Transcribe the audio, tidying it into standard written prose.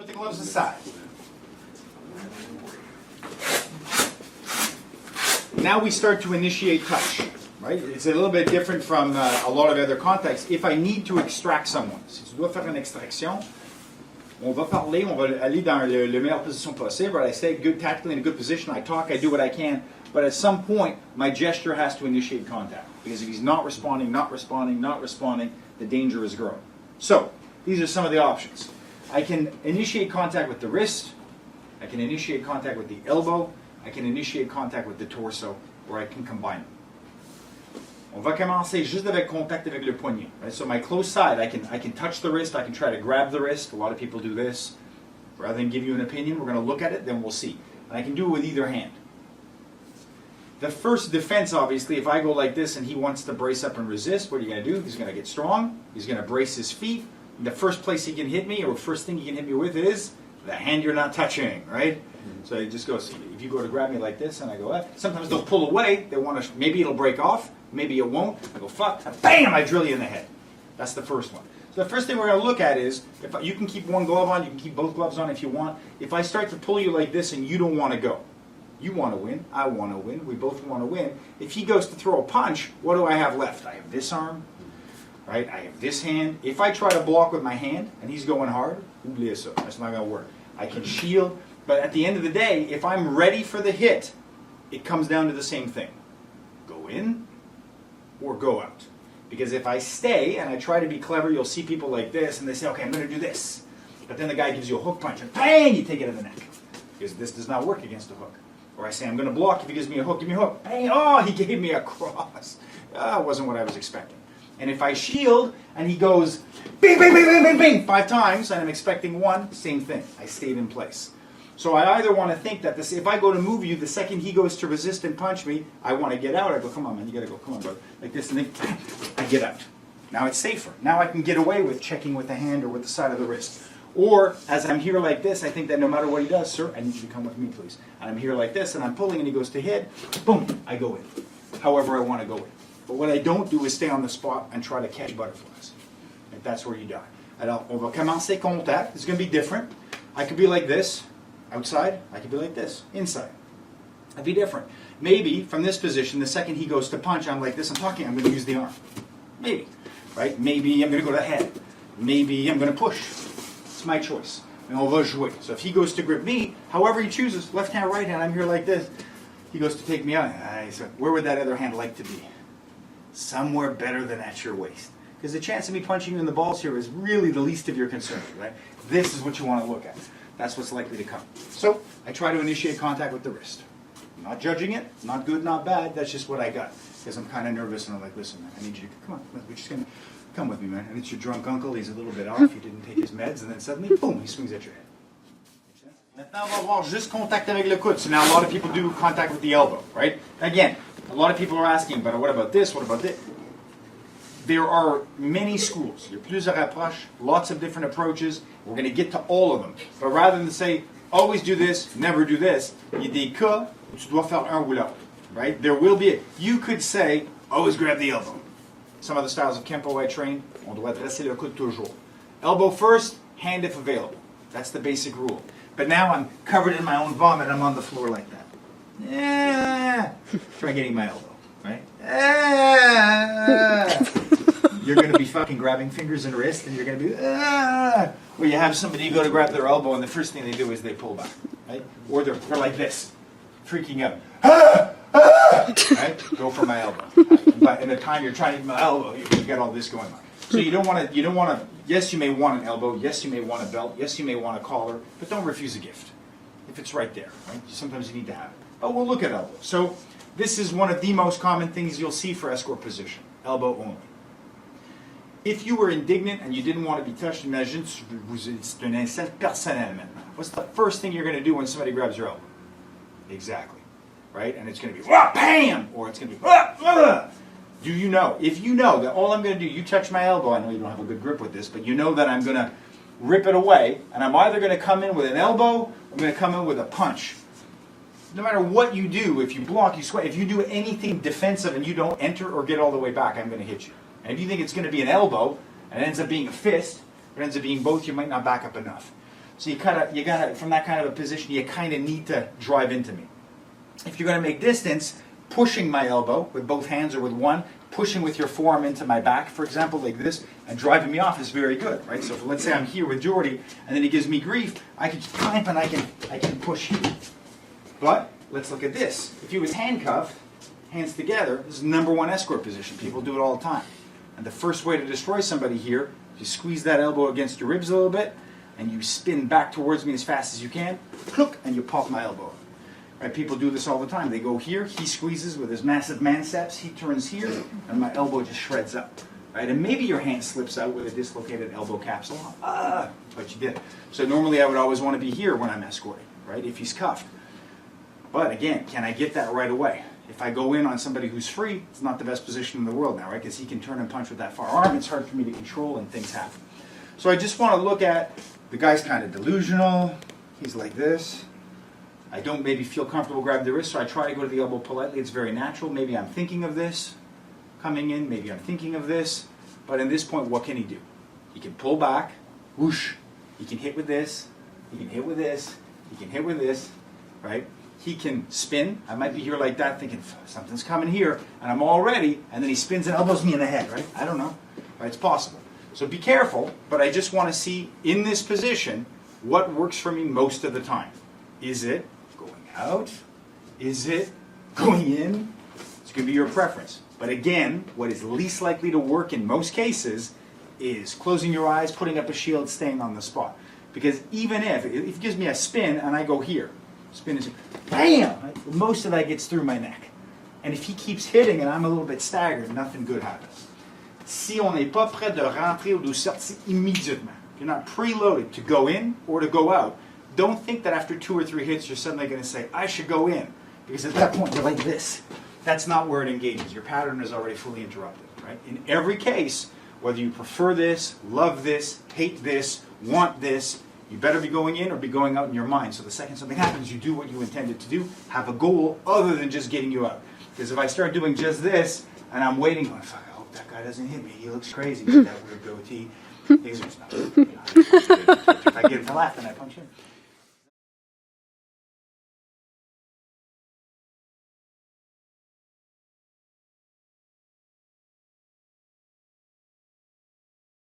Put the gloves aside. Now we start to initiate touch. Right? It's a little bit different from a lot of other contexts. If I need to extract someone, si tu dois faire une extraction, on va parler, on va aller dans la meilleure position possible. I stay good tactically in a good position. I talk, I do what I can. But at some point, my gesture has to initiate contact. Because if he's not responding, the danger is growing. So, these are some of the options. I can initiate contact with the wrist. I can initiate contact with the elbow. I can initiate contact with the torso. Or I can combine them. On va commencer juste avec contact avec le poignet. Right? So my close side, I can touch the wrist, I can try to grab the wrist. A lot of people do this. Rather than give you an opinion, we're going to look at it, then we'll see. And I can do it with either hand. The first defense, obviously, if I go like this and he wants to brace up and resist, what are you going to do? He's going to get strong. He's going to brace his feet. The first place he can hit me, or first thing he can hit me with is the hand you're not touching, right? So it just goes, if you go to grab me like this and I go up, sometimes they'll pull away. They want to, maybe it'll break off. Maybe it won't. I go, fuck, bam, I drill you in the head. That's the first one. So the first thing we're going to look at is, if you can keep one glove on, you can keep both gloves on if you want. If I start to pull you like this and you don't want to go, you want to win, I want to win, we both want to win. If he goes to throw a punch, what do I have left? I have this arm, right? I have this hand. If I try to block with my hand and he's going hard, oubliez ça. That's not going to work. I can shield, but at the end of the day, if I'm ready for the hit, it comes down to the same thing. Go in, or go out. Because if I stay and I try to be clever, you'll see people like this and they say, okay, I'm going to do this. But then the guy gives you a hook punch and bang, you take it in the neck. Because this does not work against a hook. Or I say, I'm going to block if he gives me a hook, give me a hook. Bang, oh, he gave me a cross. It wasn't what I was expecting. And if I shield and he goes, bing, bing, bing, bing, bing, bing, 5 times, and I'm expecting 1, same thing. I stayed in place. So I either want to think that this, if I go to move you, the second he goes to resist and punch me, I want to get out. I go, come on, man, you got to go. Come on, brother. Like this, and then I get out. Now it's safer. Now I can get away with checking with the hand or with the side of the wrist. Or, as I'm here like this, I think that no matter what he does, sir, I need you to come with me, please. And I'm here like this, and I'm pulling, and he goes to hit. Boom, I go in. However I want to go in. But what I don't do is stay on the spot and try to catch butterflies. And that's where you die. Alors, on va commencer contact. It's going to be different. I could be like this. Outside, I could be like this. Inside, I'd be different. Maybe from this position, the second he goes to punch, I'm like this. I'm talking. I'm going to use the arm. Maybe, right? Maybe I'm going to go to the head. Maybe I'm going to push. It's my choice. And on va jouer. So if he goes to grip me, however he chooses, left hand, right hand, I'm here like this. He goes to take me out. I said, where would that other hand like to be? Somewhere better than at your waist. Because the chance of me punching you in the balls here is really the least of your concerns, right? This is what you want to look at. That's what's likely to come. So I try to initiate contact with the wrist. I'm not judging it. Not good, not bad. That's just what I got. Because I'm kind of nervous and I'm like, listen, man, I need you to come on. We're just going to come with me, man. And it's your drunk uncle. He's a little bit off. He didn't take his meds. And then suddenly, boom, he swings at your head. Maintenant, on va voir juste contact avec le coude. So now a lot of people do contact with the elbow, right? Again, a lot of people are asking, but what about this? What about this? There are many schools. Il y a plusieurs approches, lots of different approaches. We're going to get to all of them. But rather than say, always do this, never do this, il y a des cas où tu dois faire un ou l'autre. Right? There will be, you could say, always grab the elbow. Some of the styles of Kempo I train, on doit dresser le coude toujours. Elbow first, hand if available. That's the basic rule. But now I'm covered in my own vomit, I'm on the floor like that. Try getting my elbow, right? You're going to be fucking grabbing fingers and wrists, and you're going to be, where you have somebody go to grab their elbow, and the first thing they do is they pull back, right? Or they're like this, freaking out. Right? Go for my elbow. But in the time you're trying to get my elbow, you got all this going on. So you don't want to, yes, you may want an elbow, yes, you may want a belt, yes, you may want a collar, but don't refuse a gift if it's right there, right? Sometimes you need to have it. But we'll look at elbow. So this is one of the most common things you'll see for escort position, elbow only. If you were indignant and you didn't want to be touched, imagine c'est un insult personnel maintenant. What's the first thing you're going to do when somebody grabs your elbow? Exactly. Right? And it's going to be, wah, bam! Or it's going to be, wah, wah. Do you know? If you know that all I'm going to do, you touch my elbow, I know you don't have a good grip with this, but you know that I'm going to rip it away, and I'm either going to come in with an elbow, or I'm going to come in with a punch. No matter what you do, if you block, you sweat, if you do anything defensive and you don't enter or get all the way back, I'm going to hit you. And if you think it's going to be an elbow, and it ends up being a fist, or it ends up being both, you might not back up enough. So you gotta, from that kind of a position, you kind of need to drive into me. If you're going to make distance, pushing my elbow with both hands or with one, pushing with your forearm into my back, for example, like this, and driving me off is very good, right? So if, let's say I'm here with Jordy, and then he gives me grief, I can just clamp and I can push here. But let's look at this. If he was handcuffed, hands together, this is the #1 escort position. People do it all the time. And the first way to destroy somebody here, you squeeze that elbow against your ribs a little bit, and you spin back towards me as fast as you can, clook, and you pop my elbow. Right? People do this all the time. They go here, he squeezes with his massive manceps, he turns here, and my elbow just shreds up. Right? And maybe your hand slips out with a dislocated elbow capsule. But you did. So normally I would always want to be here when I'm escorting, right? If he's cuffed. But again, can I get that right away? If I go in on somebody who's free, it's not the best position in the world now, right? Because he can turn and punch with that far arm. It's hard for me to control, and things happen. So I just want to look at, the guy's kind of delusional. He's like this. I don't maybe feel comfortable grabbing the wrist, so I try to go to the elbow politely. It's very natural. Maybe I'm thinking of this coming in. Maybe I'm thinking of this. But at this point, what can he do? He can pull back. Whoosh. He can hit with this. He can hit with this. He can hit with this. Right? He can spin. I might be here like that thinking, something's coming here, and I'm all ready, and then he spins and elbows me in the head, right? I don't know. Right? It's possible. So be careful, but I just want to see, in this position, what works for me most of the time. Is it going out? Is it going in? It's going to be your preference. But again, what is least likely to work in most cases is closing your eyes, putting up a shield, staying on the spot. Because even if it gives me a spin and I go here, spin is bam! Right? Most of that gets through my neck. And if he keeps hitting and I'm a little bit staggered, nothing good happens. Si on n'est pas prêt de rentrer ou de sortir immédiatement, if you're not preloaded to go in or to go out, don't think that after 2 or 3 hits you're suddenly going to say, I should go in. Because at that point you're like this. That's not where it engages. Your pattern is already fully interrupted. Right? In every case, whether you prefer this, love this, hate this, want this, you better be going in or be going out in your mind. So the second something happens, you do what you intended to do. Have a goal other than just getting you out. Because if I start doing just this, and I'm waiting, going, fuck, I hope that guy doesn't hit me. He looks crazy with that weird goatee. Things are not. If I get him to laugh, then I punch him.